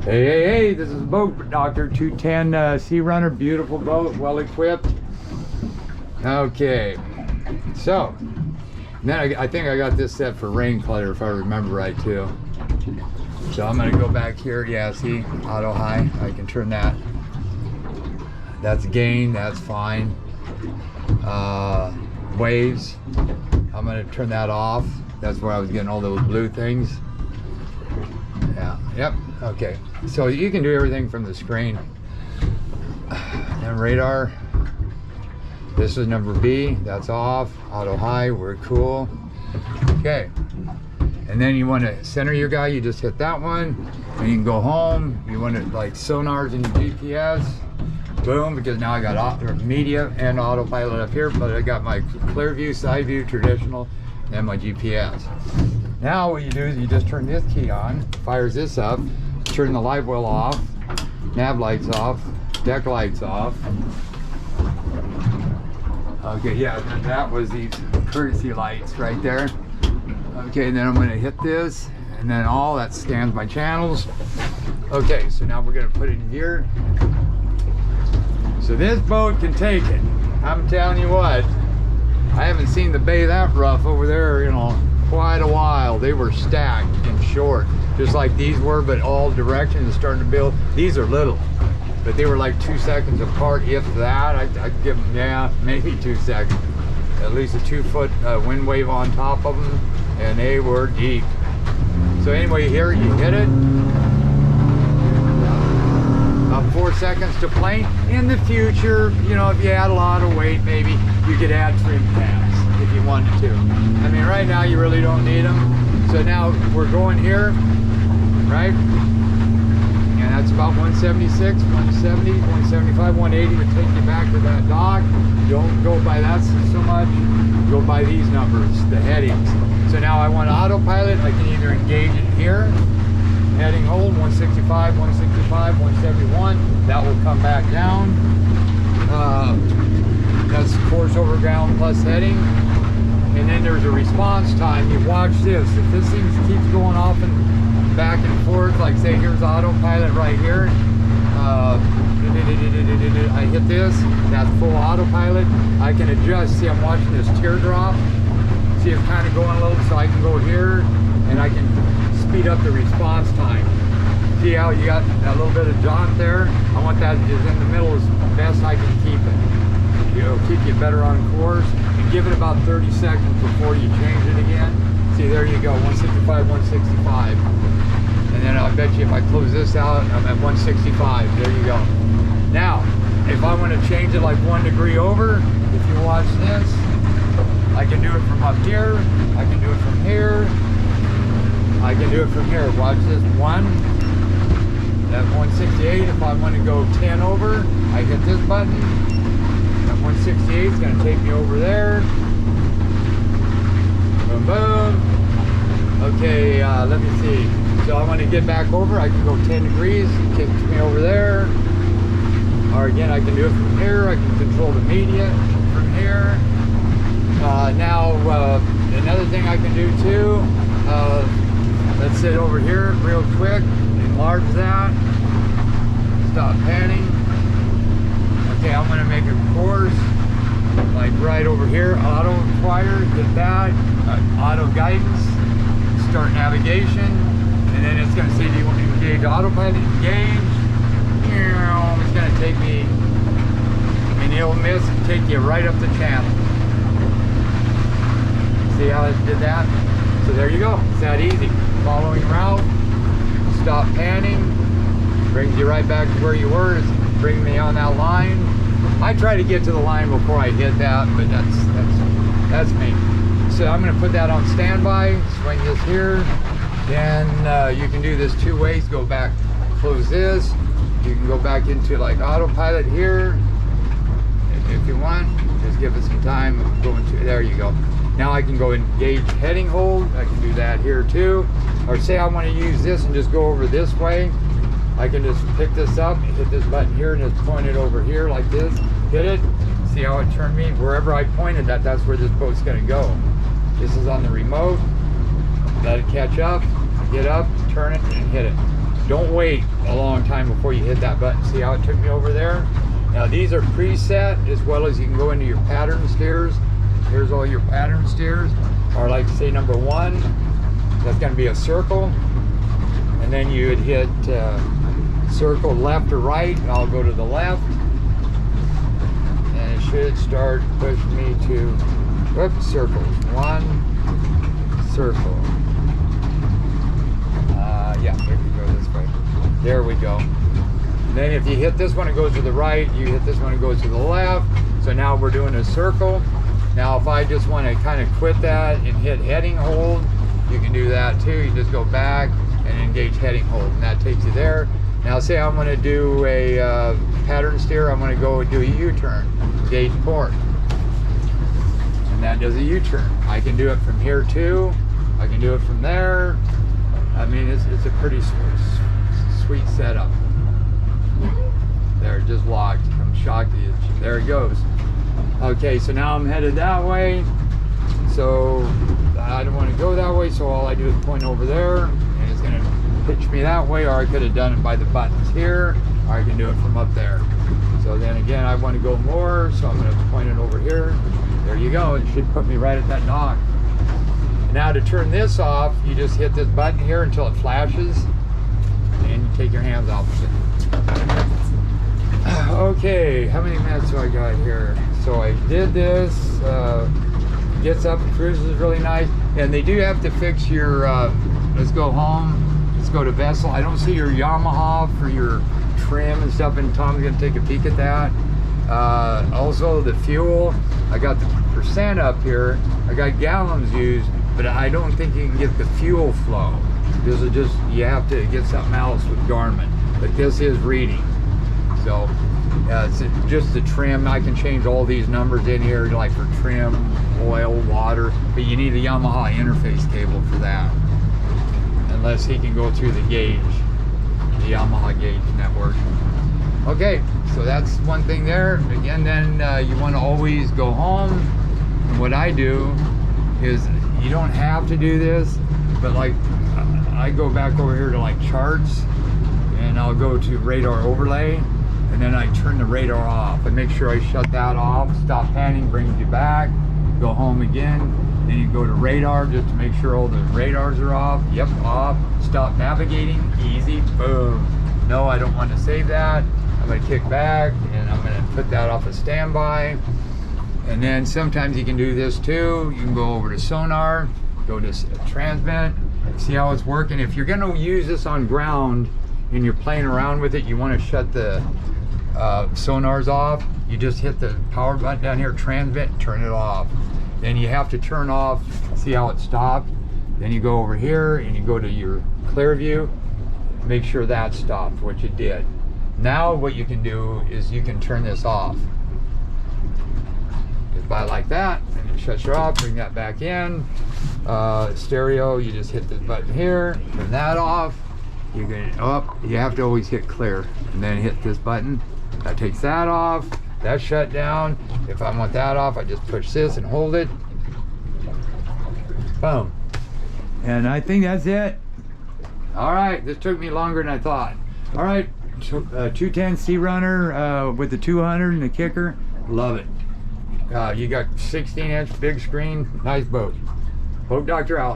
Hey, this is Boat Doctor 210 searunner, beautiful boat, well equipped. Okay, so then I think I got this set for rain clutter if I remember right too. So I'm gonna go back here. Yeah, see, auto high. I can turn that. That's gain. That's fine. Waves. I'm gonna turn that off. That's where I was getting all those blue things. Yeah. Yep. Okay. So you can do everything from the screen. And radar. This is number B. That's off. Auto high. We're cool. Okay. And then you want to center your guy. You just hit that one, and you can go home. You want to like sonars in your GPS. Boom, because now I got media and autopilot up here, but I got my clear view, side view, traditional, and my GPS. Now what you do is you just turn this key on, fires this up, turn the live well off, nav lights off, deck lights off. Okay, yeah, that was these courtesy lights right there. Okay, and then I'm gonna hit this, and then all that scans my channels. Okay, so now we're gonna put it in gear. So this boat can take it. I'm telling you what, I haven't seen the bay that rough over there, you know, quite a while. They were stacked and short, just like these were, but all directions starting to build. These are little, but they were like 2 seconds apart, if that. I'd give them, yeah, maybe 2 seconds. At least a 2-foot wind wave on top of them, and they were deep. So anyway, here you hit it. About 4 seconds to plane. In the future, you know, if you had a lot of weight, maybe you could add trim tabs if you wanted to. I mean, right now you really don't need them. So now we're going here, right? And that's about 176, 170, 175, 180 to take you back to that dock. Don't go by that so much. Go by these numbers, the headings. So now I want autopilot. I can either engage it here, heading hold 165, 165, 171. That will come back down. That's course over ground plus heading. And then there's a response time. You watch this. If this thing keeps going off and back and forth, like say here's autopilot right here. I hit this, that's full autopilot. I can adjust. See, I'm watching this teardrop. See, it's kind of going a little, so I can go here and I can speed up the response time. See how you got that little bit of jaunt there? I want that just in the middle as best I can keep it. It'll keep you better on course. And give it about 30 seconds before you change it again. See, there you go, 165, 165. And then I bet you if I close this out, I'm at 165. There you go. Now, if I want to change it like 1 degree over, if you watch this, I can do it from up here. I can do it from here. I can do it from here. Watch this. 1. At 168, if I want to go 10 over, I hit this button. At 168, it's going to take me over there. Boom, boom. Okay, let me see. So I want to get back over, I can go 10 degrees, it kicks me over there. Or again, I can do it from here, I can control the media from here. Now, another thing I can do too, let's sit over here real quick, enlarge that, stop panning. Okay, I'm going to make a course, like right over here, auto inquire, get that, auto guidance, start navigation. And then it's going to say, do you want to engage autopilot? Engage. It's going to take me, and it'll miss and take you right up the channel. See how it did that? So there you go. It's that easy. Following route, stop panning, brings you right back to where you were. It's bringing me on that line. I try to get to the line before I hit that, but that's me. So I'm going to put that on standby, swing this here. Then you can do this 2 ways. Go back, close this. You can go back into like autopilot here if you want. Just give it some time. Go into, there you go. Now I can go engage heading hold. I can do that here too. Or say I want to use this and just go over this way. I can just pick this up, hit this button here, and just point it over here like this. Hit it. See how it turned me? Wherever I pointed that, that's where this boat's going to go. This is on the remote. Let it catch up, get up, turn it, and hit it. don't wait a long time before you hit that button. See how it took me over there? Now these are preset, as well as you can go into your pattern steers. Here's all your pattern steers. Or like say number 1, that's going to be a circle. And then you would hit circle left or right, and I'll go to the left. And it should start pushing me to, whoops, circles. 1, circle. Yeah, here we go this way. There we go. And then if you hit this one, it goes to the right. You hit this one, it goes to the left. So now we're doing a circle. Now if I just want to kind of quit that and hit heading hold, you can do that too. You just go back and engage heading hold, and that takes you there. Now say I'm going to do a pattern steer, I'm going to go do a U-turn, engage port. And that does a U-turn. I can do it from here too. I can do it from there. I mean, it's a pretty sweet setup. There, just locked. I'm shocked. There it goes. Okay, so now I'm headed that way. So I don't want to go that way, so all I do is point over there, and it's going to pitch me that way, or I could have done it by the buttons here, or I can do it from up there. So then again, I want to go more, so I'm going to point it over here. There you go. It should put me right at that dock. Now to turn this off, you just hit this button here until it flashes, and you take your hands off of it. Okay, how many minutes do I got here? So I did this, gets up and cruises really nice. And they do have to fix your, let's go home, let's go to Vessel. I don't see your Yamaha for your trim and stuff, and Tom's gonna take a peek at that. Also the fuel, I got the percent up here, I got gallons used, but I don't think you can get the fuel flow. This is just, you have to get something else with Garmin, but this is reading. So it's just the trim. I can change all these numbers in here, like for trim, oil, water, but you need a Yamaha interface cable for that, unless he can go through the gauge, the Yamaha gauge network. Okay, so that's one thing there. Again, then you want to always go home, and what I do is, you don't have to do this, but like I go back over here to like charts, and I'll go to radar overlay, and then I turn the radar off and make sure I shut that off. Stop panning brings you back. Go home again, then you go to radar just to make sure all the radars are off. Yep, off. Stop navigating, easy, boom. No, I don't want to save that. I'm going to kick back, and I'm going to put that off of standby. And then sometimes you can do this too. You can go over to sonar, go to transmit, see how it's working. If you're going to use this on ground and you're playing around with it, you want to shut the sonars off. You just hit the power button down here, transmit, turn it off. Then you have to turn off, see how it stopped. Then you go over here and you go to your clear view, make sure that stopped, which it did. Now what you can do is you can turn this off. Just by like that, and it shuts you off, bring that back in. Stereo, you just hit this button here, turn that off. You can, you have to always hit clear, and then hit this button. That takes that off, that's shut down. If I want that off, I just push this and hold it. Boom. And I think that's it. All right, this took me longer than I thought. All right, 210 searunner with the 200 and the kicker. Love it. You got 16-inch big screen, nice boat. Boat Doctor out.